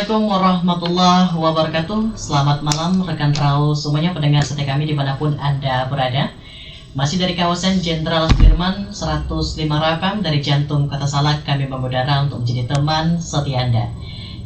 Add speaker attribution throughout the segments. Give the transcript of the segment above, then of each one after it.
Speaker 1: Assalamualaikum warahmatullahi wabarakatuh. Selamat malam rekan Rau semuanya, pendengar setia kami dimanapun Anda berada. Masih dari kawasan Jenderal Sudirman 105 Rapam dari jantung Kota Salak, kami mengudara untuk menjadi teman setia Anda.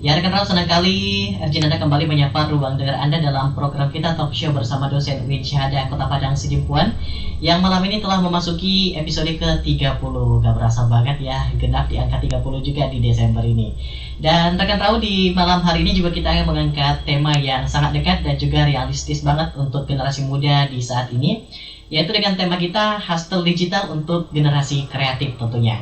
Speaker 1: Ya rekan Rau, senang kali Erjinanda kembali menyapa ruang dengar Anda dalam program kita Talk Show bersama dosen UIN Syahada Kota Padang Sidimpuan, yang malam ini telah memasuki episode ke-30. Gak berasa banget ya, genap di angka 30 juga di Desember ini. Dan rekan Rau, di malam hari ini juga kita akan mengangkat tema yang sangat dekat dan juga realistis banget untuk generasi muda di saat ini, yaitu dengan tema kita hustle digital untuk generasi kreatif tentunya.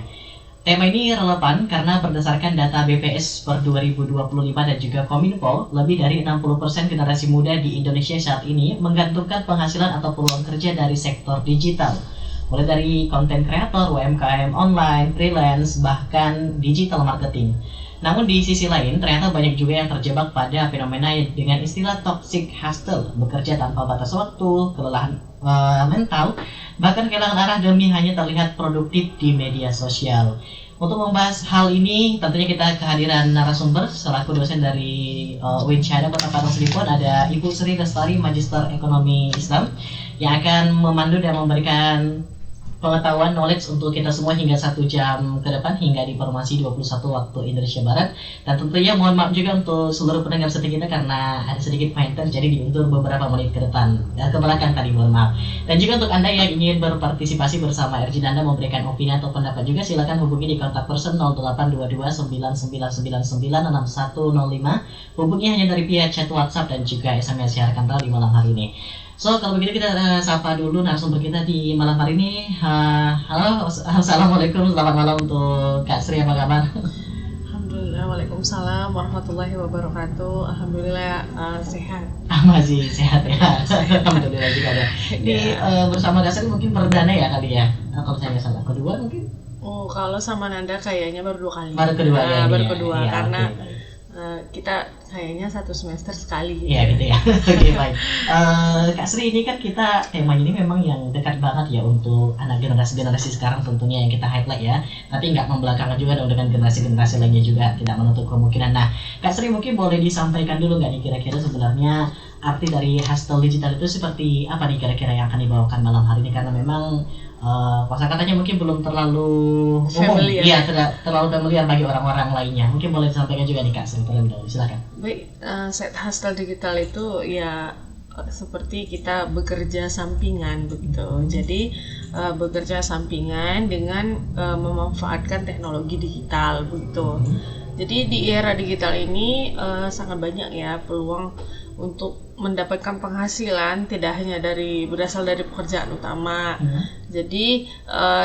Speaker 1: Tema ini relevan karena berdasarkan data BPS per 2025 dan juga Kominfo, lebih dari 60% generasi muda di Indonesia saat ini menggantungkan penghasilan atau peluang kerja dari sektor digital. Mulai dari konten kreator, UMKM online, freelance, bahkan digital marketing. Namun di sisi lain, ternyata banyak juga yang terjebak pada fenomena dengan istilah toxic hustle, bekerja tanpa batas waktu, kelelahan mental, bahkan kehilangan arah demi hanya terlihat produktif di media sosial. Untuk membahas hal ini, tentunya kita kehadiran narasumber selaku dosen dari UIN Syahada Kota Padang Sidimpuan, ada Ibu Sri Lestari, Magister Ekonomi Islam, yang akan memandu dan memberikan pengetahuan knowledge untuk kita semua hingga 1 jam ke depan, hingga di informasi 21 waktu Indonesia Barat. Dan tentunya mohon maaf juga untuk seluruh pendengar setia kita karena ada sedikit maintenance, jadi diundur beberapa menit ke depan ke belakang tadi, mohon maaf. Dan juga untuk Anda yang ingin berpartisipasi bersama Erjinanda memberikan opini atau pendapat juga, silakan hubungi di kontak person 0822 99996105. Hubungi hanya dari via chat WhatsApp dan juga SMS ya rekan Rau di malam hari ini. So, kalau begitu kita sapa dulu narasumber kita di malam hari ini. Halo, assalamualaikum, selamat malam untuk Kak Sri, apa kabar?
Speaker 2: Alhamdulillah, waalaikumsalam warahmatullahi wabarakatuh. Alhamdulillah sehat.
Speaker 1: Masih sehat ya. Alhamdulillah juga ada. Di bersama Kak Sri mungkin perdana ya kali ya? Kalau saya nggak salah, kedua mungkin?
Speaker 2: Oh, kalau sama Nanda kayaknya baru 2 kali.
Speaker 1: Baru kedua ya.
Speaker 2: Baru kedua
Speaker 1: ya,
Speaker 2: karena
Speaker 1: okay.
Speaker 2: Kita kayaknya 1 semester sekali gitu.
Speaker 1: Iya gitu ya. Oke, baik. Kak Sri, ini kan kita temanya ini memang yang dekat banget ya untuk anak generasi sekarang tentunya yang kita highlight ya. Tapi nggak membelakangkan juga dong dengan generasi lainnya juga, tidak menutup kemungkinan. Nah, Kak Sri mungkin boleh disampaikan dulu nggak nih kira-kira sebenarnya arti dari hustle digital itu seperti apa nih kira-kira yang akan dibawakan malam hari ini, karena memang kosakatanya mungkin belum terlalu umum, ya terlalu familiar bagi orang-orang lainnya. Mungkin boleh disampaikan juga nih Kak Sri terlebih dahulu, silakan.
Speaker 2: Baik, set hustle digital itu ya seperti kita bekerja sampingan begitu. Jadi bekerja sampingan dengan memanfaatkan teknologi digital begitu. Jadi di era digital ini sangat banyak ya peluang untuk mendapatkan penghasilan, tidak hanya berasal dari pekerjaan utama. Jadi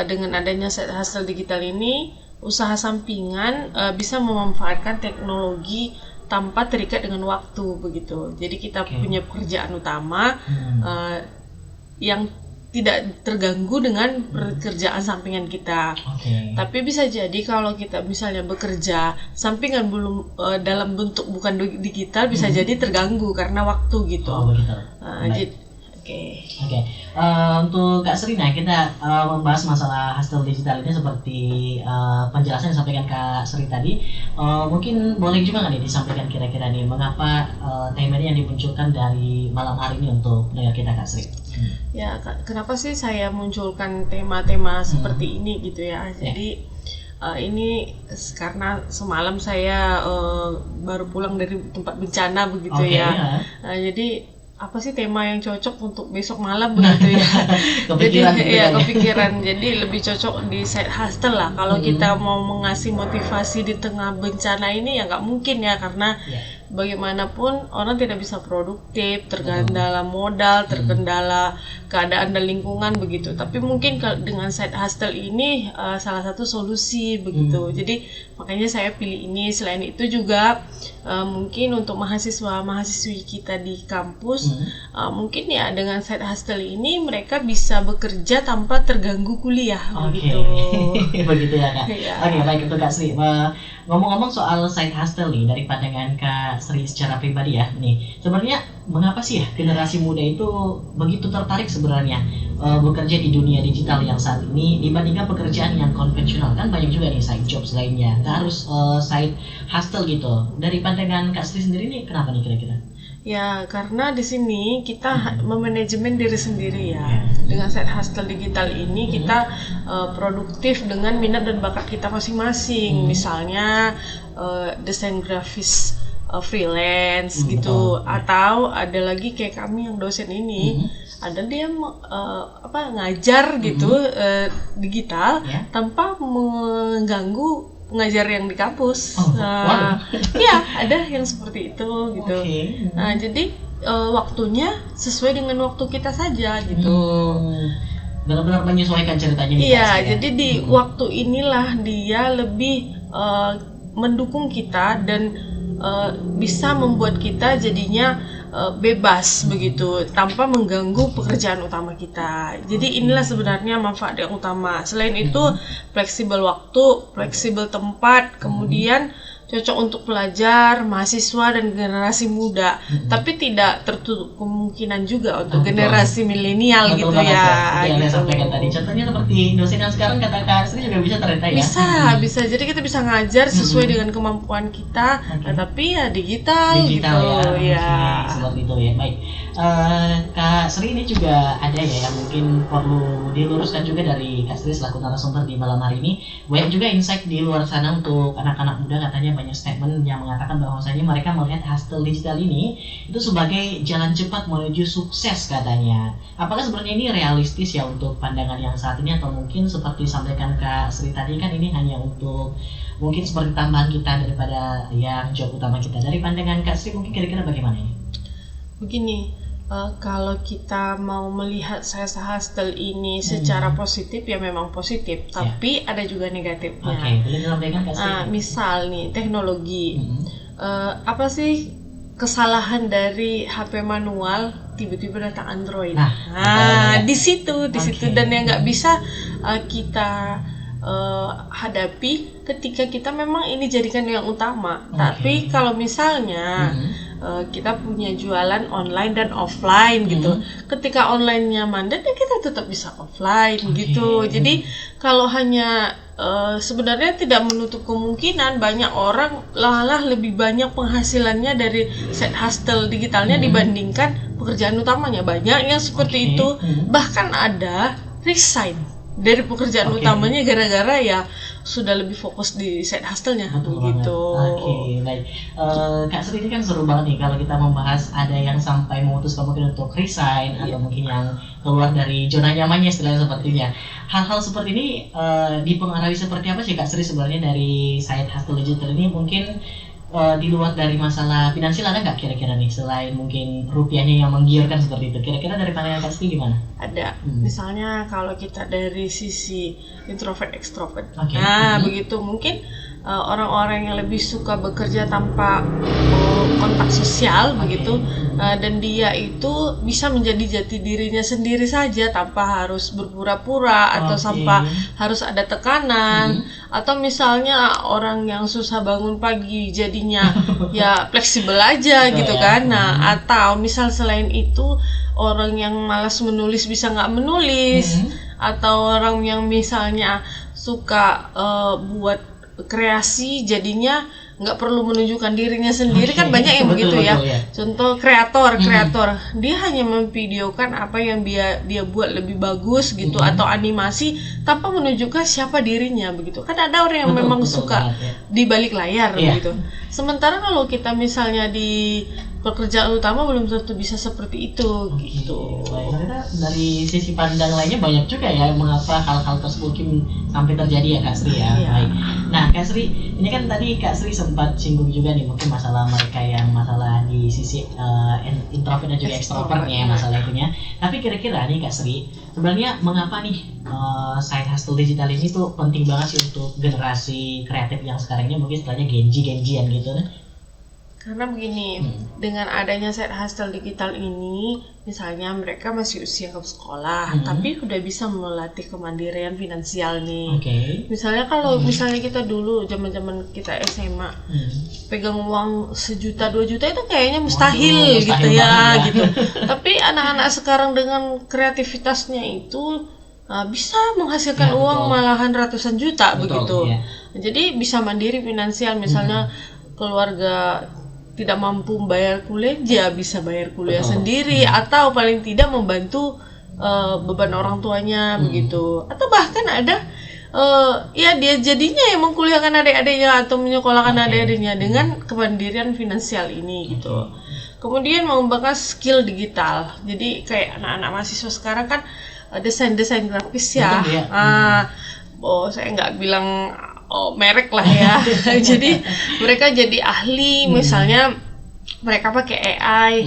Speaker 2: dengan adanya set hustle digital ini, usaha sampingan bisa memanfaatkan teknologi tanpa terikat dengan waktu begitu. Jadi kita punya pekerjaan utama yang tidak terganggu dengan pekerjaan sampingan kita. Tapi bisa jadi kalau kita misalnya bekerja sampingan belum dalam bentuk bukan digital, bisa jadi terganggu karena waktu gitu.
Speaker 1: Oke. Untuk Kak Sri, nah kita membahas masalah hustle digital ini seperti penjelasan yang disampaikan Kak Sri tadi. Mungkin boleh juga nggak nih disampaikan kira-kira nih mengapa tema ini yang dimunculkan dari malam hari ini untuk pendengar kita, Kak Sri?
Speaker 2: Ya, kenapa sih saya munculkan tema-tema seperti ini gitu ya? Jadi ini karena semalam saya baru pulang dari tempat bencana begitu ya. Jadi apa sih tema yang cocok untuk besok malam begitu ya? Kepikiran. Jadi lebih cocok di set hustle lah. Kalau kita mau mengasih motivasi di tengah bencana ini ya nggak mungkin ya, karena bagaimanapun orang tidak bisa produktif, terkendala modal, terkendala keadaan dan lingkungan begitu. Tapi mungkin dengan side hustle ini salah satu solusi begitu. Jadi makanya saya pilih ini. Selain itu juga mungkin untuk mahasiswa-mahasiswi kita di kampus, mungkin ya dengan side hustle ini mereka bisa bekerja tanpa terganggu kuliah begitu.
Speaker 1: Begitu ya Kak. Oke, baik, untuk Kak Sri. Ngomong-ngomong soal side hustle nih, dari pandangan Kak Kak Sri secara pribadi ya, nih sebenarnya mengapa sih ya generasi muda itu begitu tertarik sebenarnya bekerja di dunia digital yang saat ini dibandingkan pekerjaan yang konvensional? Kan banyak juga nih side jobs lainnya, nggak harus side hustle gitu. Dari pandangan Kak Sri sendiri nih kenapa nih kira-kira?
Speaker 2: Ya, karena di sini kita memanajemen diri sendiri ya. Dengan side hustle digital ini kita produktif dengan minat dan bakat kita masing-masing. Misalnya desain grafis freelance gitu, atau ada lagi kayak kami yang dosen ini, ada dia ngajar gitu digital tanpa mengganggu pengajar yang di kampus. Ya, ada yang seperti itu gitu. Nah, jadi waktunya sesuai dengan waktu kita saja gitu.
Speaker 1: Benar-benar menyesuaikan ceritanya.
Speaker 2: Iya, jadi di waktu inilah dia lebih mendukung kita dan bisa membuat kita jadinya bebas begitu tanpa mengganggu pekerjaan utama kita. Jadi inilah sebenarnya manfaat yang utama. Selain itu fleksibel waktu, fleksibel tempat, kemudian cocok untuk pelajar, mahasiswa dan generasi muda. Tapi tidak tertutup kemungkinan juga untuk generasi milenial gitu ya.
Speaker 1: Yang Anda sampaikan tadi. Contohnya seperti dosen yang sekarang kata Kak Sri juga bisa ternyata ya.
Speaker 2: Bisa. Jadi kita bisa ngajar sesuai dengan kemampuan kita, tapi ya digital gitu ya.
Speaker 1: Seperti itu ya. Baik. Kak Sri ini juga ada ya yang mungkin perlu diluruskan juga dari Kak Sri selaku narasumber di malam hari ini. Banyak juga insight di luar sana untuk anak-anak muda, katanya banyak statement yang mengatakan bahwasanya mereka melihat hustle digital ini itu sebagai jalan cepat menuju sukses katanya. Apakah sebenarnya ini realistis ya untuk pandangan yang saat ini, atau mungkin seperti disampaikan Kak Sri tadi kan ini hanya untuk mungkin seperti tambahan kita daripada yang job utama kita? Dari pandangan Kak Sri mungkin kira-kira bagaimana ini?
Speaker 2: Begini, kalau kita mau melihat side hustle ini secara positif ya memang positif, tapi ada juga negatifnya.
Speaker 1: Boleh disampaikan Kak Sri?
Speaker 2: Misal nih teknologi, apa sih kesalahan dari HP manual tiba-tiba datang Android? Di situ dan yang nggak bisa kita hadapi ketika kita memang ini jadikan yang utama. Tapi kalau misalnya kita punya jualan online dan offline gitu, ketika online-nya mandat ya kita tetap bisa offline gitu. Jadi kalau hanya sebenarnya tidak menutup kemungkinan banyak orang malah lebih banyak penghasilannya dari side hustle digitalnya dibandingkan pekerjaan utamanya. Banyak yang seperti itu, bahkan ada resign dari pekerjaan utamanya gara-gara ya sudah lebih fokus di side hustle-nya gitu.
Speaker 1: Baik. Kak Sri, ini kan seru banget nih kalau kita membahas ada yang sampai memutuskan mungkin untuk resign atau mungkin yang keluar dari zona nyamannya istilahnya sepertinya. Hal-hal seperti ini dipengaruhi seperti apa sih Kak Sri sebenarnya dari side hustle digital ini? Mungkin di luar dari masalah finansial ada nggak kira-kira nih, selain mungkin rupiahnya yang menggiurkan seperti itu? Kira-kira dari pandangan Kak Sri gimana?
Speaker 2: Ada. Misalnya kalau kita dari sisi introvert extrovert, begitu mungkin orang-orang yang lebih suka bekerja tanpa kontak sosial begitu, dan dia itu bisa menjadi jati dirinya sendiri saja tanpa harus berpura-pura atau tanpa harus ada tekanan, atau misalnya orang yang susah bangun pagi jadinya ya fleksibel aja gitu kan. Atau misal selain itu orang yang malas menulis bisa nggak menulis, atau orang yang misalnya suka buat kreasi jadinya nggak perlu menunjukkan dirinya sendiri. Kan banyak yang begitu ya. Contoh kreator dia hanya memvideokan apa yang dia buat lebih bagus gitu, atau animasi tanpa menunjukkan siapa dirinya begitu. Kan ada orang yang memang suka di balik layar gitu. Sementara kalau kita misalnya di pekerjaan utama belum tentu bisa seperti itu gitu.
Speaker 1: Ternyata dari sisi pandang lainnya banyak juga ya mengapa hal-hal tersebut mungkin sampai terjadi ya Kak Sri ya. Baik. Nah Kak Sri, ini kan tadi Kak Sri sempat singgung juga nih mungkin masalah mereka yang masalah di sisi introvert dan juga extrovert ya masalah itunya. Tapi kira-kira nih Kak Sri, sebenarnya mengapa nih side hustle digital ini tuh penting banget sih untuk generasi kreatif yang sekarang ini, mungkin istilahnya Gen Z, Gen-Zian gitu kan?
Speaker 2: Karena begini, dengan adanya side hustle digital ini, misalnya mereka masih usia sekolah, tapi udah bisa melatih kemandirian finansial nih. Misalnya kalau misalnya kita dulu zaman-zaman kita SMA, pegang uang 1 juta 2 juta itu kayaknya mustahil gitu ya, gitu. Tapi anak-anak sekarang dengan kreativitasnya itu bisa menghasilkan uang malahan ratusan juta begitu. Jadi bisa mandiri finansial, misalnya keluarga tidak mampu bayar kuliah, dia bisa bayar kuliah sendiri, atau paling tidak membantu beban orang tuanya begitu. Atau bahkan ada ya dia jadinya yang mengkuliahkan adik-adiknya atau menyekolahkan adik-adiknya dengan kemandirian finansial ini gitu. Kemudian mengembangkan skill digital. Jadi kayak anak-anak mahasiswa sekarang kan desain grafis ya. Saya nggak bilang merek lah ya. Jadi mereka jadi ahli, misalnya mereka pakai AI,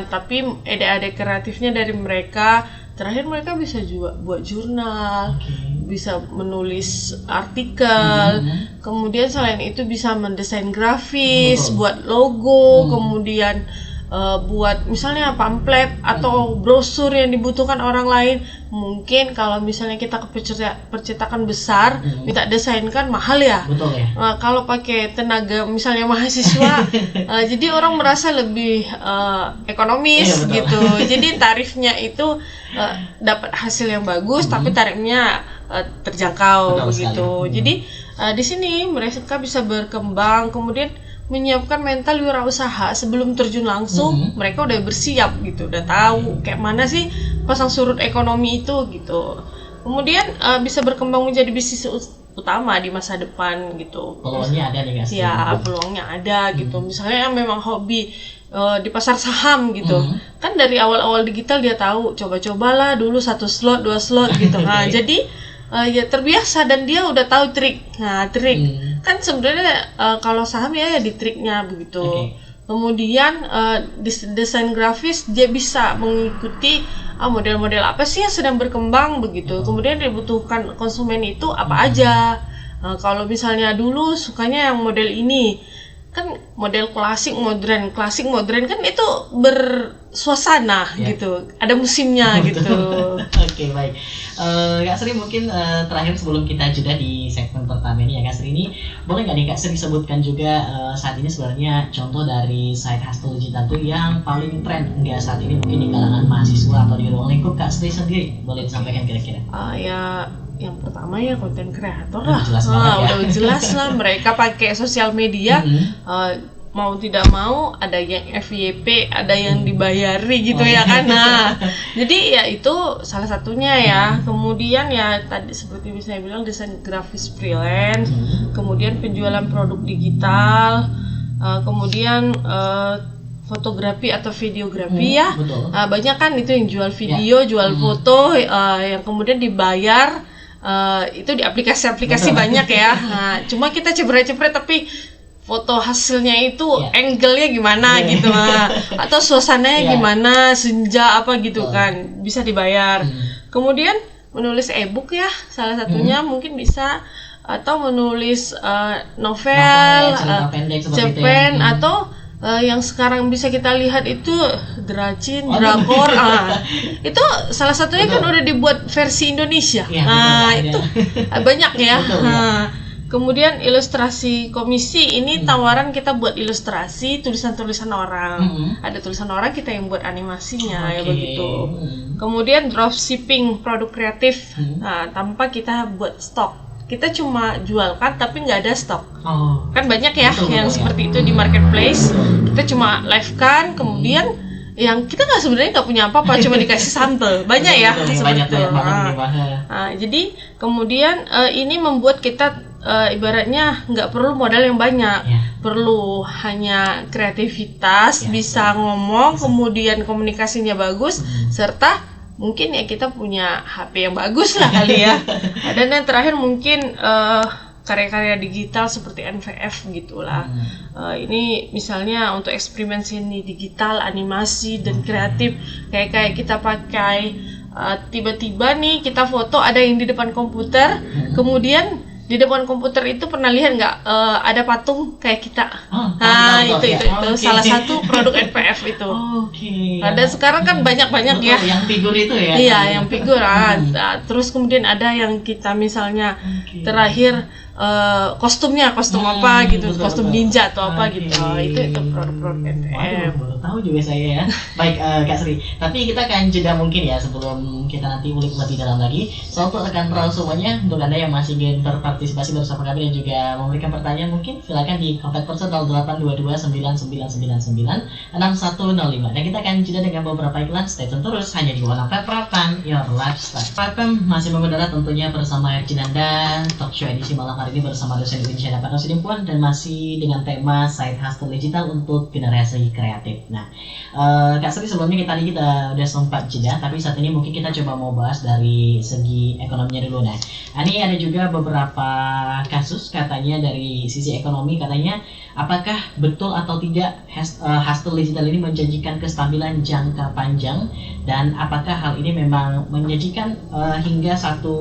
Speaker 2: tapi ide-ide kreatifnya dari mereka. Terakhir mereka bisa juga buat jurnal, bisa menulis artikel, kemudian selain itu bisa mendesain grafis, buat logo, kemudian buat misalnya pamflet atau brosur yang dibutuhkan orang lain. Mungkin kalau misalnya kita ke percetakan besar, minta desainkan mahal ya. Kalau pakai tenaga misalnya mahasiswa, jadi orang merasa lebih ekonomis gitu. Jadi tarifnya itu dapat hasil yang bagus, tapi tarifnya terjangkau begitu. Jadi di sini mereka bisa berkembang, kemudian menyiapkan mental wirausaha sebelum terjun langsung. Mereka udah bersiap gitu, udah tahu kayak mana sih pasang surut ekonomi itu gitu. Kemudian bisa berkembang menjadi bisnis utama di masa depan gitu.
Speaker 1: Peluangnya ada nih guys.
Speaker 2: Ya, peluangnya ada gitu. Misalnya yang memang hobi di pasar saham gitu. Kan dari awal-awal digital dia tahu, coba-cobalah dulu 1 slot 2 slot gitu. Nah, jadi ya terbiasa dan dia udah tahu trik. Nah, trik kan sebenarnya kalau saham ya di triknya begitu. Kemudian desain grafis dia bisa mengikuti model-model apa sih yang sedang berkembang begitu. Kemudian dibutuhkan konsumen itu apa aja. Kalau misalnya dulu sukanya yang model ini, kan model klasik modern kan itu bersuasana gitu, ada musimnya gitu.
Speaker 1: Oke, baik. Kak Sri mungkin terakhir sebelum kita jeda di segmen pertama ini ya Kak Sri, ini boleh nggak nih Kak Sri sebutkan juga saat ini sebenarnya contoh dari side hustle digital itu yang paling tren nggak saat ini mungkin di kalangan mahasiswa atau di ruang lingkup Kak Sri sendiri, boleh disampaikan kira-kira?
Speaker 2: Ya yang pertama ya konten kreator lah. Udah jelas lah mereka pakai sosial media. Mau tidak mau ada yang FYP, ada yang dibayari gitu ya kan. Nah, jadi ya itu salah satunya ya. Kemudian ya tadi seperti saya bilang desain grafis freelance, kemudian penjualan produk digital, kemudian fotografi atau videografi ya. Banyak kan itu yang jual video, jual foto, yang kemudian dibayar. Itu di aplikasi-aplikasi banyak ya. Nah, cuma kita cepret-cepret tapi foto hasilnya itu angle-nya gimana gitu, atau suasananya gimana, senja apa gitu kan, bisa dibayar. Kemudian menulis e-book ya, salah satunya mungkin bisa, atau menulis novel, cerpen, atau yang sekarang bisa kita lihat itu drakor, itu salah satunya kan udah dibuat versi Indonesia. Itu banyak ya. Kemudian ilustrasi komisi ini tawaran kita buat ilustrasi tulisan-tulisan orang. Ada tulisan orang, kita yang buat animasinya ya begitu. Kemudian dropshipping produk kreatif, tanpa kita buat stok. Kita cuma jualkan tapi nggak ada stok. Kan banyak ya yang seperti itu di marketplace. Kita cuma live kan, kemudian yang kita sebenarnya nggak punya apa-apa, cuma dikasih sampel. Banyak ya seperti itu. Jadi kemudian ini membuat kita ibaratnya nggak perlu modal yang banyak, perlu hanya kreativitas, bisa ngomong, kemudian komunikasinya bagus, serta mungkin ya kita punya HP yang bagus lah kali ya. Dan yang terakhir mungkin karya-karya digital seperti NVF gitulah. Ini misalnya untuk eksperimen seni digital, animasi dan kreatif, kayak kita pakai tiba-tiba nih kita foto ada yang di depan komputer, kemudian di depan komputer itu pernah lihat nggak ada patung kayak kita?
Speaker 1: Tahu,
Speaker 2: itu
Speaker 1: ya.
Speaker 2: itu salah satu produk NPF itu. Ada sekarang kan banyak ya.
Speaker 1: Yang figur itu ya?
Speaker 2: Iya, yang figur. Terus kemudian ada yang kita misalnya terakhir kostum apa gitu, kostum ninja atau apa gitu. Itu produk-produk NPF.
Speaker 1: Waduh, tahu juga saya ya. Baik Kak Sri, tapi kita akan jeda mungkin ya sebelum kita nanti ulik lebih dalam lagi. So untuk rekan Raul semuanya, untuk Anda yang masih ingin berpartisipasi bersama kami dan juga memberikan pertanyaan mungkin silakan di kontak person 082299996105. Dan kita akan jeda dengan beberapa iklan. Stay tune terus hanya di One Pep Prapan Your Lifestyle. Prapan masih mengudara tentunya bersama Ercinanda Talk Show edisi malam hari ini bersama dosen Indonesia Dapat Nosidimpuan dan masih dengan tema Side Hustle Digital untuk generasi kreatif. Nah, Kak Sri sebelumnya kita udah sempat jeda, tapi saat ini mungkin kita coba mau bahas dari segi ekonominya dulu. Nah, ini ada juga beberapa kasus katanya dari sisi ekonomi, katanya apakah betul atau tidak hustle digital ini menjanjikan kestabilan jangka panjang, dan apakah hal ini memang menjanjikan hingga satu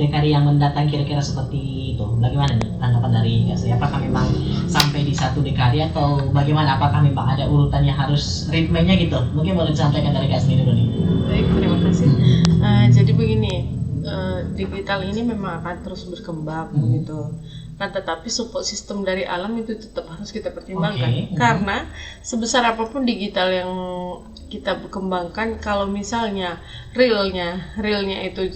Speaker 1: dekade yang mendatang kira-kira seperti itu? Bagaimana nih tanggapan dari Kak Sri? Apakah memang sampai di satu dekade atau bagaimana? Apakah memang ada urutannya harus ritmenya gitu? Mungkin boleh disampaikan dari Kak Sri dulu nih.
Speaker 2: Baik, terima kasih. Jadi begini, digital ini memang akan terus berkembang gitu. Kan tetapi support system dari alam itu tetap harus kita pertimbangkan. Karena sebesar apapun digital yang kita kembangkan, kalau misalnya realnya itu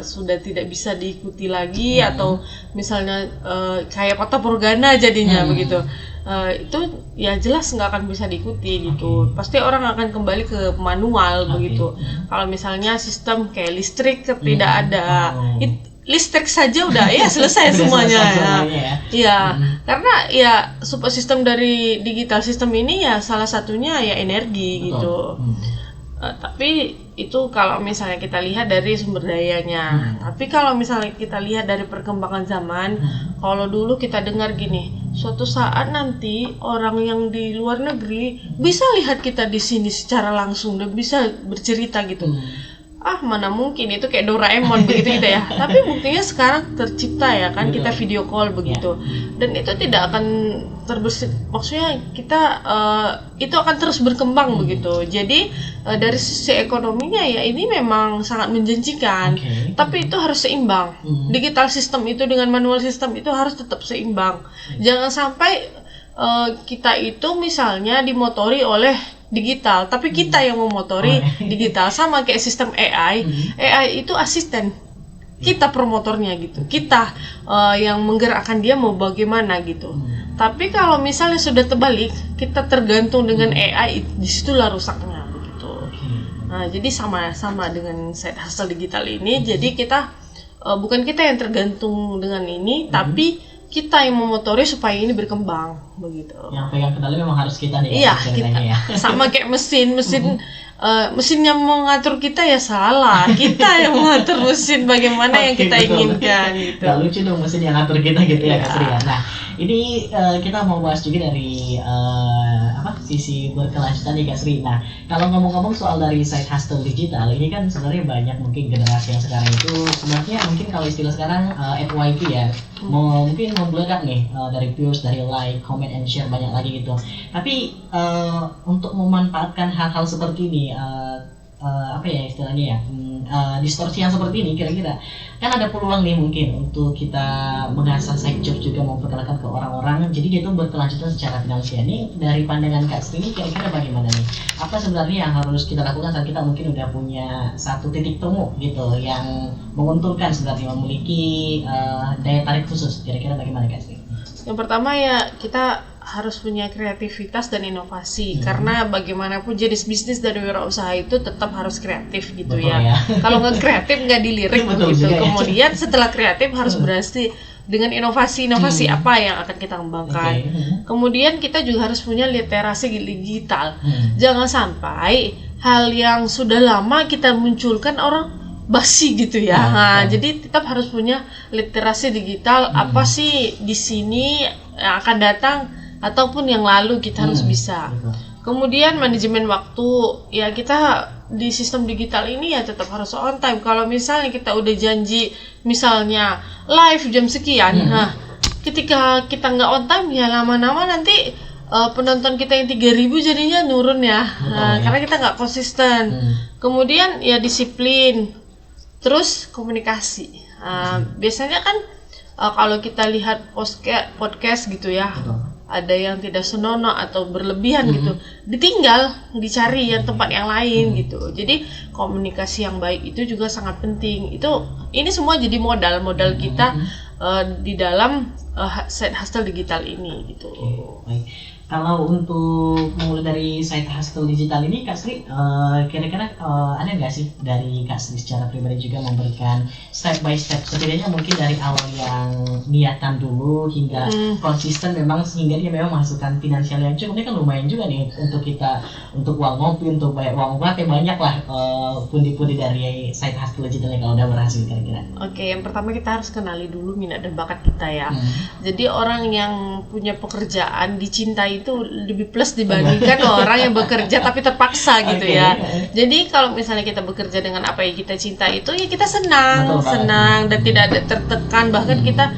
Speaker 2: sudah tidak bisa diikuti lagi, atau misalnya kayak Fata Morgana jadinya begitu, itu ya jelas nggak akan bisa diikuti gitu. Pasti orang akan kembali ke manual begitu. Kalau misalnya sistem kayak listrik tidak ada, listrik saja udah ya selesai semuanya ya. Iya, karena ya support system dari digital system ini ya salah satunya ya energi gitu. Tapi itu kalau misalnya kita lihat dari sumber dayanya. Tapi kalau misalnya kita lihat dari perkembangan zaman, kalau dulu kita dengar gini, suatu saat nanti orang yang di luar negeri bisa lihat kita di sini secara langsung dan bisa bercerita gitu. Mana mungkin, itu kayak Doraemon begitu gitu ya. Tapi buktinya sekarang tercipta ya kan, kita video call begitu. Dan itu tidak akan maksudnya kita itu akan terus berkembang begitu. Jadi dari sisi ekonominya ya ini memang sangat menjanjikan. Tapi itu harus seimbang. Digital system itu dengan manual system itu harus tetap seimbang. Jangan sampai kita itu misalnya dimotori oleh digital, tapi kita yang memotori digital. Sama kayak sistem AI. AI itu asisten, kita promotornya gitu, kita yang menggerakkan dia mau bagaimana gitu. Tapi kalau misalnya sudah terbalik, kita tergantung dengan AI, disitulah rusaknya begitu. Nah, jadi sama dengan side hustle digital ini. Jadi kita bukan kita yang tergantung dengan ini, tapi kita yang memotori supaya ini berkembang begitu.
Speaker 1: Yang pegang kendali memang harus kita nih.
Speaker 2: Iya, kita. Ya. Sama kayak mesin yang mengatur kita ya salah. Kita yang mengatur mesin bagaimana yang kita inginkan gitu.
Speaker 1: Gak lucu dong mesin yang ngatur kita gitu ya Kak Sri ya. Nah, ini kita mau bahas juga dari sisi berkelanjutan nih Kak Sri. Nah, kalau ngomong-ngomong soal dari side hustle digital, ini kan sebenarnya banyak mungkin generasi yang sekarang itu sebenarnya mungkin kalau istilah sekarang FYP ya, mungkin membeledak nih dari views, dari like, comment and share banyak lagi gitu. Tapi untuk memanfaatkan hal-hal seperti ini, istilahnya ya, distorsi yang seperti ini, kira-kira kan ada peluang nih mungkin untuk kita mengasah side job juga memperkenalkan ke orang-orang, jadi dia tuh berkelanjutan secara finansial. Ini dari pandangan Kak Sri ini kira-kira bagaimana nih? Apa sebenarnya yang harus kita lakukan saat kita mungkin udah punya satu titik temu gitu yang menguntungkan sebenarnya, memiliki daya tarik khusus, kira-kira bagaimana Kak Sri?
Speaker 2: Yang pertama ya kita harus punya kreativitas dan inovasi, karena bagaimanapun jenis bisnis dari wirausaha itu tetap harus kreatif gitu. Betul, ya. Kalau nggak kreatif nggak dilirik begitu. Kemudian setelah kreatif harus berhasil dengan inovasi apa yang akan kita kembangkan. Kemudian kita juga harus punya literasi digital. Jangan sampai hal yang sudah lama kita munculkan orang basi gitu ya. Jadi tetap harus punya literasi digital. Apa sih di sini yang akan datang ataupun yang lalu kita harus bisa. Kemudian manajemen waktu, ya kita di sistem digital ini ya tetap harus on time. Kalau misalnya kita udah janji misalnya live jam sekian, nah ketika kita nggak on time ya lama-lama nanti penonton kita yang 3.000 jadinya nurun ya. Karena kita nggak konsisten. Kemudian ya disiplin, terus komunikasi. Biasanya kan kalau kita lihat podcast gitu ya, ada yang tidak senonoh atau berlebihan gitu, ditinggal, dicari yang tempat yang lain gitu. Jadi komunikasi yang baik itu juga sangat penting. Ini semua jadi modal kita di dalam side hustle digital ini gitu.
Speaker 1: Baik. Kalau untuk mulai dari side hustle digital ini, Kak Sri, kira-kira ada nggak sih dari Kak Sri secara pribadi juga memberikan step by step, setidaknya mungkin dari awal yang niatan dulu hingga konsisten memang sehingga dia memang menghasilkan finansial yang cukup. Ini kan lumayan juga nih untuk kita, untuk uang ngopi, untuk bayar uang berapa banyak lah pundi-pundi dari side hustle digitalnya kalau udah berhasil kira-kira.
Speaker 2: Oke, yang pertama kita harus kenali dulu minat dan bakat kita ya. Jadi orang yang punya pekerjaan dicintai itu lebih plus dibandingkan orang yang bekerja tapi terpaksa gitu ya. Jadi kalau misalnya kita bekerja dengan apa yang kita cinta itu ya kita senang dan tidak ada tertekan, bahkan kita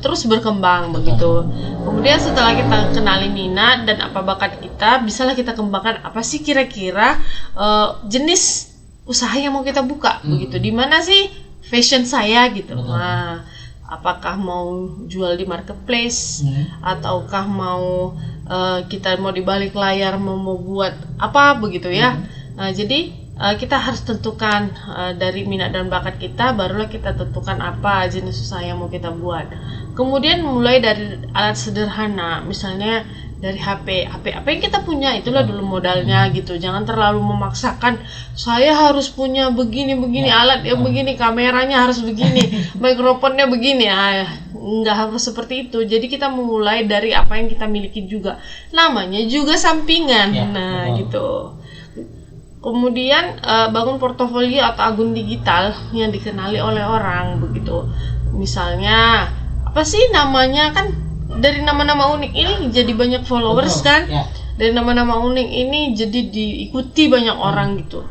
Speaker 2: terus berkembang begitu. Kemudian setelah kita kenali minat dan apa bakat kita, bisalah kita kembangkan apa sih kira-kira jenis usaha yang mau kita buka begitu. Di mana sih fashion saya gitu. Nah, apakah mau jual di marketplace ataukah mau kita mau di balik layar mau buat apa begitu ya. Nah, jadi kita harus tentukan dari minat dan bakat kita, barulah kita tentukan apa jenis usaha yang mau kita buat. Kemudian mulai dari alat sederhana, misalnya dari HP apa yang kita punya itulah dulu modalnya gitu. Jangan terlalu memaksakan saya harus punya begini alat yang begini, kameranya harus begini, mikrofonnya begini. Nggak harus seperti itu. Jadi kita memulai dari apa yang kita miliki juga. Namanya juga sampingan. Gitu. Kemudian bangun portofolio atau akun digital yang dikenali oleh orang begitu. Misalnya apa sih namanya, kan dari nama-nama unik ini jadi banyak followers kan. Dari nama-nama unik ini jadi diikuti banyak orang gitu.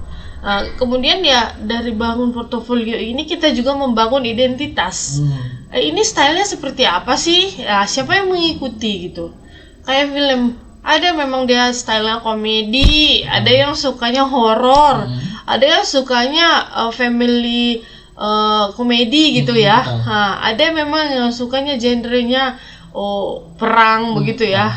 Speaker 2: Kemudian ya dari bangun portofolio ini kita juga membangun identitas. Ini stylenya seperti apa sih? Ya, siapa yang mengikuti gitu? Kayak film, ada memang dia stylenya komedi, ada yang sukanya horor, ada yang sukanya family komedi gitu ya. Ada memang yang sukanya genrenya perang begitu ya.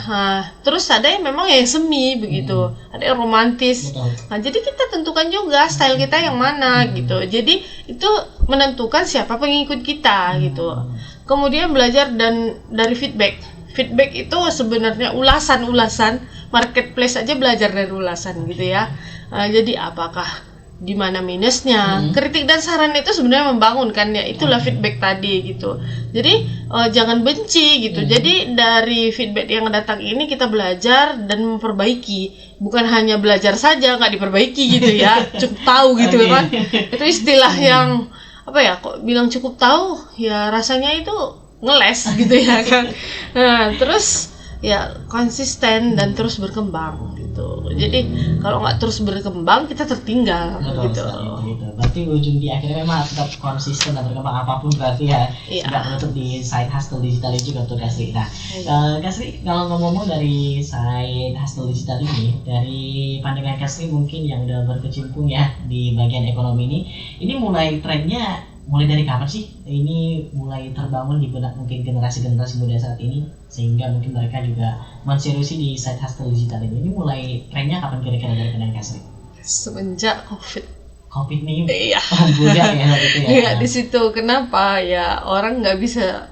Speaker 2: Terus ada yang memang yang semi begitu, ada yang romantis. Nah, jadi kita tentukan juga style kita yang mana gitu. Jadi itu menentukan siapa pengikut kita gitu. Kemudian belajar dari feedback itu sebenarnya ulasan marketplace aja, belajar dari ulasan gitu ya. Jadi apakah di mana minusnya, kritik dan saran itu sebenarnya membangun kan ya, itulah feedback tadi gitu. Jadi jangan benci gitu. Jadi dari feedback yang datang ini kita belajar dan memperbaiki, bukan hanya belajar saja nggak diperbaiki gitu ya, cukup tahu gitu kan. Itu istilah yang apa ya, kok bilang cukup tahu ya rasanya itu ngeles gitu ya kan. Nah, terus ya konsisten dan terus berkembang gitu. Jadi kalau nggak terus berkembang kita tertinggal.
Speaker 1: Betul,
Speaker 2: gitu.
Speaker 1: Berarti ujung di akhirnya memang tetap konsisten dan berkembang apapun berarti ya. Tidak menutup di side hustle digital ini juga tuh Kak Sri. Nah, Kak Sri, kalau ngomong dari side hustle digital ini, dari pandangan Kak Sri mungkin yang udah berkecimpung ya di bagian ekonomi ini mulai trennya mulai dari kapan sih ini mulai terbangun di benak mungkin generasi-generasi muda saat ini, sehingga mungkin mereka juga menseriusi di side hustle digital ini? Ini mulai trennya kapan kira-kira dari pandangan Kak Sri?
Speaker 2: Semenjak COVID
Speaker 1: nih.
Speaker 2: Iya.
Speaker 1: Budak ya itu ya.
Speaker 2: Iya, di situ kenapa ya orang nggak bisa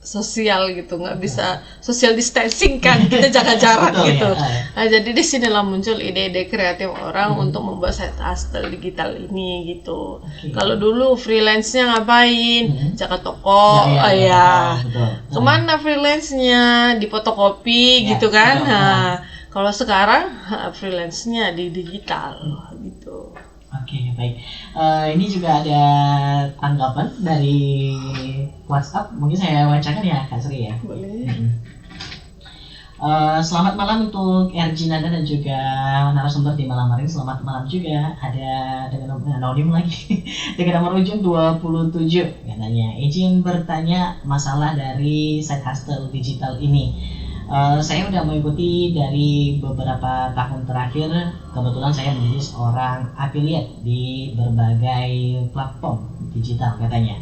Speaker 2: sosial gitu, nggak bisa social distancing kan, kita jaga jarak gitu. Nah, jadi di sinilah muncul ide-ide kreatif orang untuk membuat side hustle digital ini gitu. Kalau dulu freelance-nya ngapain? Jaga toko, kemana freelance-nya? Di fotokopi gitu kan. Nah, kalau sekarang freelance-nya di digital gitu.
Speaker 1: Oke, baik. Ini juga ada tanggapan dari WhatsApp. Mungkin saya bacakan ya, Kak Sri ya.
Speaker 2: Boleh.
Speaker 1: Selamat malam untuk Erjinanda dan juga narasumber di malam hari ini. Selamat malam juga. Ada dengan anonim lagi dengan nomor ujung 27 katanya. Izin bertanya masalah dari side hustle digital ini. Saya udah mengikuti dari beberapa tahun terakhir. Kebetulan saya menjadi seorang affiliate di berbagai platform digital katanya.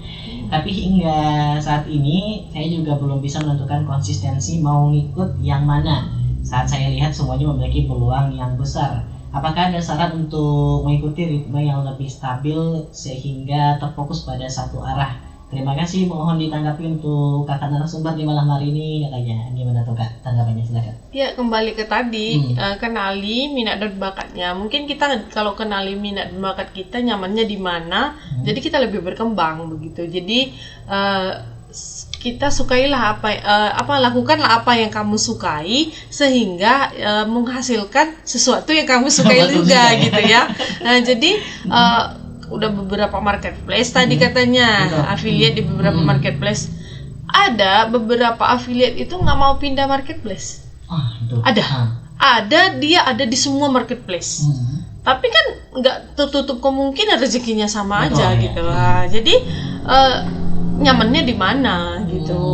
Speaker 1: Tapi hingga saat ini saya juga belum bisa menentukan konsistensi mau ngikut yang mana. Saat saya lihat semuanya memiliki peluang yang besar. Apakah ada saran untuk mengikuti ritme yang lebih stabil sehingga terfokus pada satu arah? Terima kasih, mohon ditanggapi untuk kakak narasumber di malam hari ini katanya. Gimana tuh kak tanggapannya, silakan.
Speaker 2: Ya, kembali ke tadi, kenali minat dan bakatnya. Mungkin kita kalau kenali minat dan bakat kita nyamannya di mana, jadi kita lebih berkembang begitu. Jadi kita sukailah lakukanlah apa yang kamu sukai sehingga menghasilkan sesuatu yang kamu sukai juga gitu ya. Nah, jadi udah beberapa marketplace tadi katanya, affiliate di beberapa marketplace. Ada beberapa affiliate itu nggak mau pindah marketplace. Ada dia ada di semua marketplace. Tapi kan nggak tertutup kemungkinan rezekinya sama aja gitu. Nah, jadi nyamannya di mana gitu.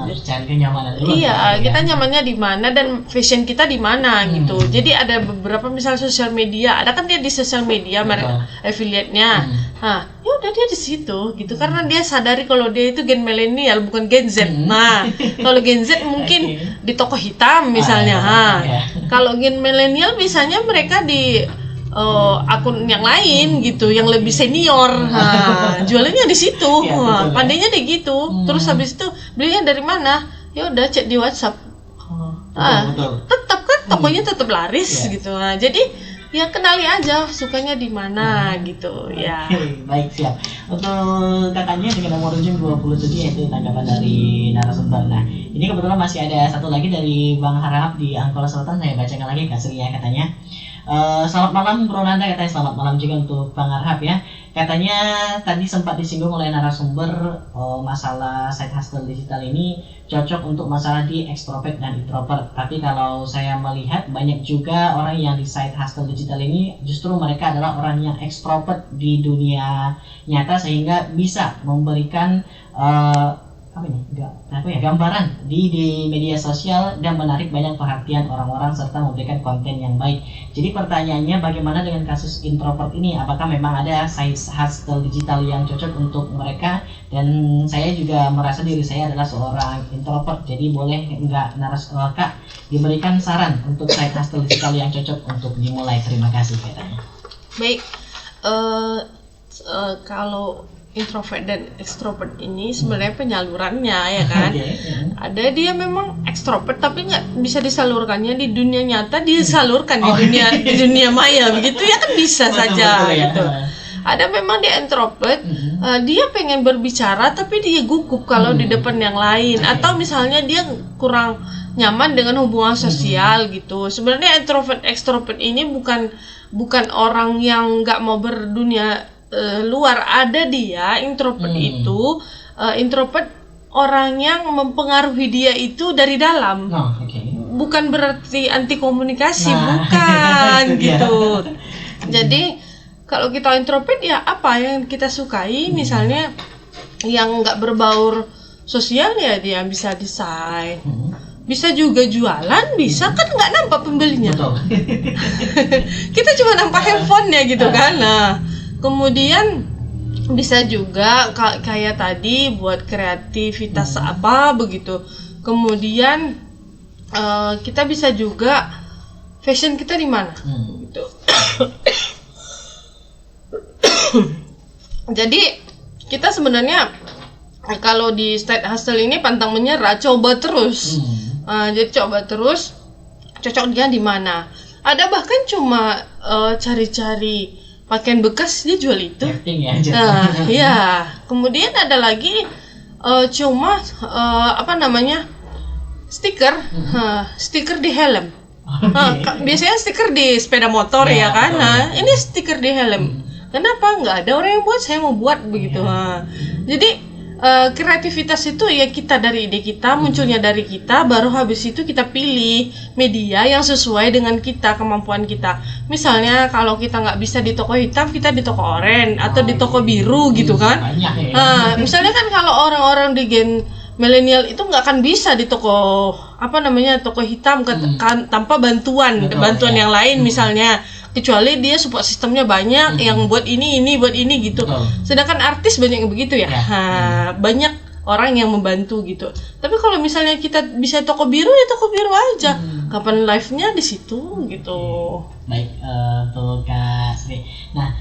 Speaker 1: Harus cari kenyamanan dulu.
Speaker 2: Iya, kita nyamannya di mana dan fashion kita di mana gitu. Jadi ada beberapa misal sosial media, ada kan dia di sosial media affiliate-nya. Nah, ya udah dia di situ gitu karena dia sadari kalau dia itu gen milenial bukan gen Z. Nah, kalau gen Z mungkin di toko hitam misalnya. Kalau gen milenial misalnya mereka di akun yang lain gitu, yang lebih senior. Nah, jualannya di situ. Pandainya deh gitu. Terus habis itu belinya dari mana? Ya udah chat di WhatsApp. Tetap kan tokonya tetap laris gitu. Nah, jadi ya kenali aja sukanya di mana gitu ya.
Speaker 1: Baik, siap. Untuk kakaknya dengan nomor ujung 27 yaitu tanggapan dari narasumber. Nah, ini kebetulan masih ada satu lagi dari Bang Harahap di Angkol Selatan. Saya bacakan lagi Kak Sri ya katanya. Selamat malam Bro Nanda, katanya selamat malam juga untuk Bang Arhab ya. Katanya tadi sempat disinggung oleh narasumber masalah side hustle digital ini cocok untuk masalah di extrovert dan introvert. Tapi kalau saya melihat banyak juga orang yang di side hustle digital ini justru mereka adalah orang yang extrovert di dunia nyata sehingga bisa memberikan gambaran di media sosial dan menarik banyak perhatian orang-orang serta memberikan konten yang baik. Jadi pertanyaannya bagaimana dengan kasus introvert ini? Apakah memang ada side hustle digital yang cocok untuk mereka? Dan saya juga merasa diri saya adalah seorang introvert. Jadi boleh nggak Kak diberikan saran untuk side hustle digital yang cocok untuk dimulai? Terima kasih katanya.
Speaker 2: Baik, kalau introvert dan extrovert ini sebenarnya penyalurannya ya kan. Ada dia memang extrovert tapi nggak bisa disalurkannya di dunia nyata, disalurkan di dunia maya begitu ya kan bisa saja gitu. Ada memang dia introvert, dia pengen berbicara tapi dia gugup kalau di depan yang lain, atau misalnya dia kurang nyaman dengan hubungan sosial gitu. Sebenarnya introvert extrovert ini bukan orang yang nggak mau berdunia luar. Ada dia introvert itu introvert orang yang mempengaruhi dia itu dari dalam. Bukan berarti anti komunikasi, bukan gitu. Jadi kalau kita introvert ya apa yang kita sukai, misalnya yang nggak berbaur sosial ya dia bisa desain, bisa juga jualan, bisa kan nggak nampak pembelinya. Kita cuma nampak handphonenya gitu kan. Nah, kemudian bisa juga kayak tadi buat kreativitas apa begitu. Kemudian kita bisa juga fashion kita di mana gitu. Jadi kita sebenarnya kalau di side hustle ini pantang menyerah, coba terus. Jadi coba terus cocok dia di mana. Ada bahkan cuma cari-cari pakaian bekas dia jual itu. Ya. Kemudian ada lagi cuma stiker, stiker di helm. Biasanya stiker di sepeda motor ya kan. Nah, ini stiker di helm. Kenapa nggak ada orang yang buat? Saya mau buat begitu. Jadi kreativitas itu ya kita dari ide kita, munculnya dari kita, baru habis itu kita pilih media yang sesuai dengan kita, kemampuan kita. Misalnya kalau kita nggak bisa di toko hitam, kita di toko oranye atau di toko biru gitu kan.
Speaker 1: Banyak ya.
Speaker 2: Misalnya kan kalau orang-orang di gen milenial itu nggak akan bisa di toko toko hitam kan, tanpa bantuan yang lain misalnya, kecuali dia support sistemnya banyak yang buat ini buat ini gitu. Sedangkan artis banyak yang begitu ya. Banyak orang yang membantu gitu. Tapi kalau misalnya kita bisa toko biru ya toko biru aja. Kapan live-nya di situ gitu.
Speaker 1: Baik, tuh Kak Sri. Nah,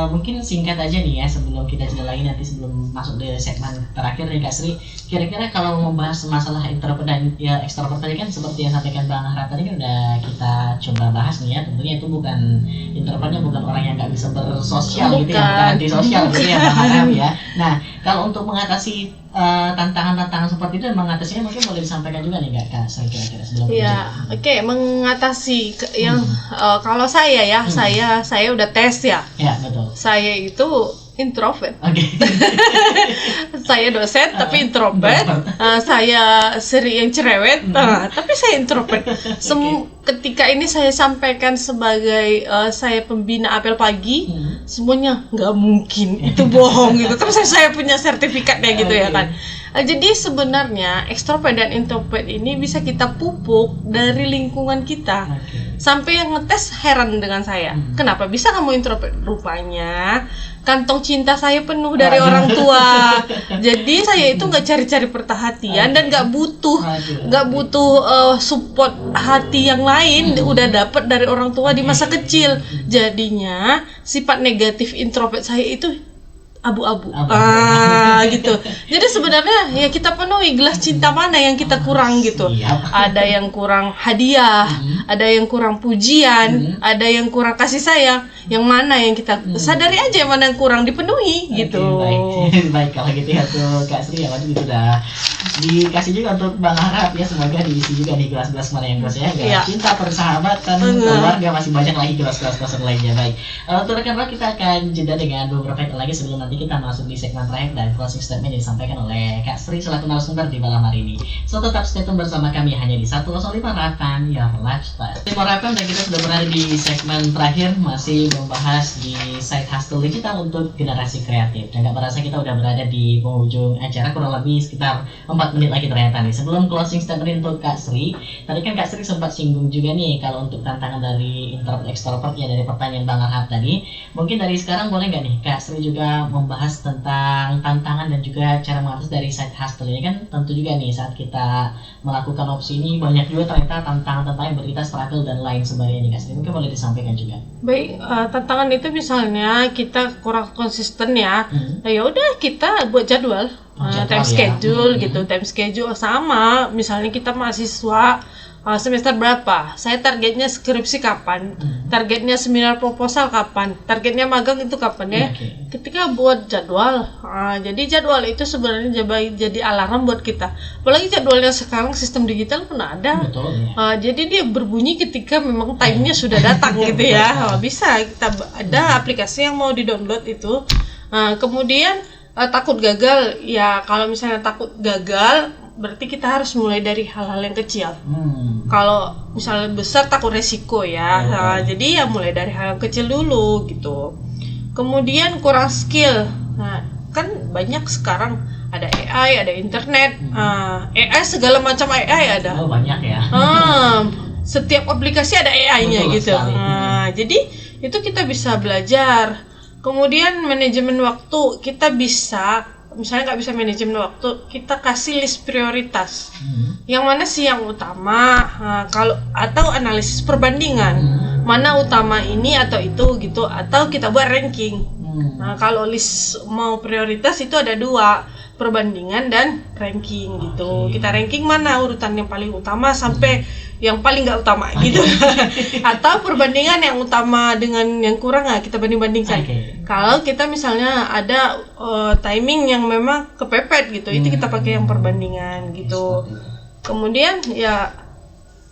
Speaker 1: mungkin singkat aja nih ya sebelum kita jeda lagi nanti sebelum masuk di segmen terakhir nih Kak Sri. Kira-kira kalau membahas masalah introvert dan ya ekstrovert tadi kan seperti yang sampaikan Bang Harap tadi kan udah kita coba bahas nih ya. Tentunya itu bukan introvertnya bukan orang yang nggak bisa bersosial gitu ya, bukan antisosial gitu ya Bang Harap ya. Nah, kalau untuk mengatasi tantangan-tantangan seperti itu dan mengatasinya mungkin boleh disampaikan juga nih Kak Sri kira-kira sebelum
Speaker 2: mengatasi yang kalau saya ya, saya udah tes ya.
Speaker 1: Ya, betul.
Speaker 2: Saya itu introvert.
Speaker 1: Okay.
Speaker 2: Saya dosen tapi introvert. Saya sering yang cerewet, tapi saya introvert. Ketika ini saya sampaikan sebagai saya pembina apel pagi, semuanya nggak mungkin, itu bohong gitu. Tapi saya punya sertifikatnya gitu ya kan. Jadi sebenarnya ekstrovert dan introvert ini bisa kita pupuk dari lingkungan kita. Sampai yang ngetes heran dengan saya. Kenapa bisa kamu introvert? Rupanya kantong cinta saya penuh dari orang tua. Jadi saya itu nggak cari-cari perhatian dan nggak butuh support hati yang lain. Udah dapet dari orang tua di masa kecil. Jadinya sifat negatif introvert saya itu abu-abu. Gitu. Jadi sebenarnya ya kita penuhi gelas cinta mana yang kita kurang gitu. Ada yang kurang hadiah, ada yang kurang pujian, ada yang kurang kasih sayang. Yang mana yang kita sadari aja mana yang kurang dipenuhi gitu.
Speaker 1: Baik kalau gitu ya tuh Kak Sri ya waktu itu udah dikasih juga untuk Bang Harap ya, semoga diisi juga nih gelas-gelas mana yang kosong ya. Cinta, persahabatan, keluarga, masih banyak lagi gelas-gelas kosong lainnya. Baik. Untuk rekan-rekan kita akan jeda dengan beberapa hal lagi sebelum nanti kita masuk di segmen terakhir dan closing statement yang disampaikan oleh Kak Sri selaku narasumber di malam hari ini. So tetap stay tune bersama kami hanya di 105 Rakan Your Lifestyle. 105 Rakan dan kita sudah berada di segmen terakhir masih membahas di side hustle digital untuk generasi kreatif. Dan gak merasa kita udah berada di penghujung acara kurang lebih sekitar 4 menit lagi ternyata nih. Sebelum closing statement untuk Kak Sri, tadi kan Kak Sri sempat singgung juga nih kalau untuk tantangan dari introvert extrovert ya dari pertanyaan Bang Arhab tadi. Mungkin dari sekarang boleh nggak nih Kak Sri juga membahas tentang tantangan dan juga cara mengatasi dari side hustle ini kan tentu juga nih saat kita melakukan opsi ini banyak juga ternyata tantangan-tantangan yang berita struggle dan lain sebagainya Kak Sri. Mungkin boleh disampaikan juga.
Speaker 2: Baik, tantangan itu misalnya kita kurang konsisten ya. Ya udah kita buat jadwal. Time schedule gitu, time schedule sama. Misalnya kita mahasiswa semester berapa, saya targetnya skripsi kapan, targetnya seminar proposal kapan, targetnya magang itu kapan ya. Ketika buat jadwal, jadi jadwal itu sebenarnya jadi alarm buat kita. Apalagi jadwalnya sekarang sistem digital pun ada. Jadi dia berbunyi ketika memang time-nya sudah datang gitu ya. Bisa kita ada aplikasi yang mau di-download itu. Kemudian takut gagal ya, kalau misalnya takut gagal berarti kita harus mulai dari hal-hal yang kecil. Kalau misalnya besar takut resiko ya. Jadi ya mulai dari hal yang kecil dulu gitu. Kemudian kurang skill. Nah, kan banyak sekarang ada AI, ada internet. AI segala macam AI ada.
Speaker 1: Banyak ya.
Speaker 2: Setiap aplikasi ada AI-nya gitu. Jadi itu kita bisa belajar. Kemudian manajemen waktu, kita bisa misalnya nggak bisa manajemen waktu, kita kasih list prioritas. Yang mana sih yang utama? Atau analisis perbandingan, mana utama ini atau itu gitu, atau kita buat ranking. Kalau list mau prioritas itu ada 2, perbandingan dan ranking gitu. Kita ranking mana urutan yang paling utama sampai yang paling nggak utama gitu. Atau perbandingan yang utama dengan yang kurang kita banding-bandingkan. Kalau kita misalnya ada timing yang memang kepepet gitu, itu kita pakai yang perbandingan gitu. Kemudian ya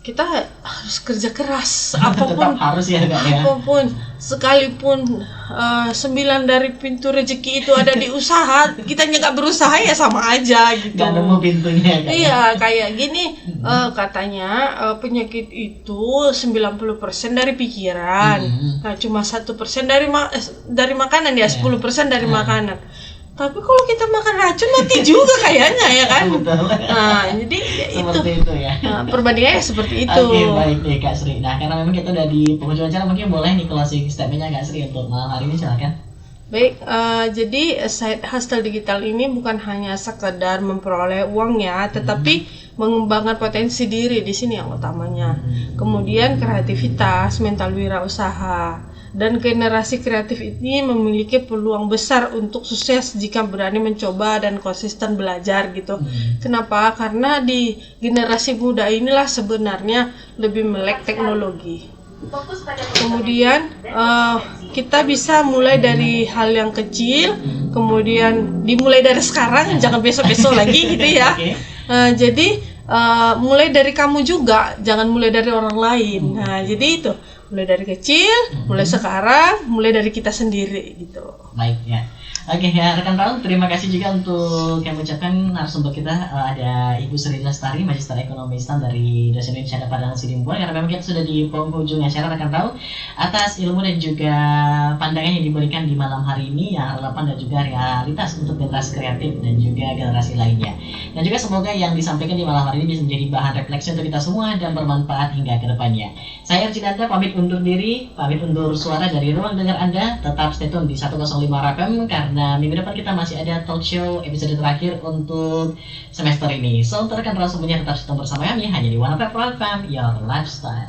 Speaker 2: kita harus kerja keras
Speaker 1: Tetap
Speaker 2: apapun
Speaker 1: harus ya Kak ya.
Speaker 2: apapun, sekalipun 9 dari pintu rezeki itu ada di usaha, kita nggak berusaha ya sama aja gitu.
Speaker 1: Nggak nemu pintunya Kak.
Speaker 2: Iya, kayak gini katanya penyakit itu 90% dari pikiran. Nah, cuma 1% dari makanan ya, 10% dari makanan. Tapi kalau kita makan racun mati juga kayaknya ya kan.
Speaker 1: Betul.
Speaker 2: Nah, jadi ya itu.
Speaker 1: Seperti itu ya.
Speaker 2: Nah, perbandingannya seperti itu.
Speaker 1: Oke, baik deh Kak Sri. Nah, karena memang kita udah di penghujung acara, mungkin boleh nih closing statement-nya Kak Sri untuk malam hari ini, silakan.
Speaker 2: Baik, jadi side hustle digital ini bukan hanya sekedar memperoleh uang ya, tetapi mengembangkan potensi diri di sini yang utamanya. Kemudian kreativitas, mental wirausaha, dan generasi kreatif ini memiliki peluang besar untuk sukses jika berani mencoba dan konsisten belajar gitu. Kenapa? Karena di generasi muda inilah sebenarnya lebih melek teknologi. Kemudian kita bisa mulai dari hal yang kecil, kemudian dimulai dari sekarang, jangan besok-besok lagi gitu ya. Jadi mulai dari kamu juga, jangan mulai dari orang lain. Nah, jadi itu mulai dari kecil, mulai sekarang, mulai dari kita sendiri gitu.
Speaker 1: Baik ya. Oke ya rekan Raul, terima kasih juga untuk yang mengucapkan narasumber kita ada Ibu Sri Lestari, Magister Ekonomi Islam dari Dosen Indonesia Padang Sidimpuan. Karena memang kita sudah di penghujung acara rekan Raul, atas ilmu dan juga pandangan yang diberikan di malam hari ini yang relevan dan juga realitas untuk generasi kreatif dan juga generasi lainnya. Dan juga semoga yang disampaikan di malam hari ini bisa menjadi bahan refleksi untuk kita semua dan bermanfaat hingga ke depannya. Saya Arcinanda pamit undur diri, pamit undur suara dari ruang dengar Anda. Tetap stay tune di 105 FM karena minggu depan kita masih ada talk show episode terakhir untuk semester ini. So, untuk rekan Raul semuanya tetap stay bersama kami hanya di One FM, Your Lifestyle.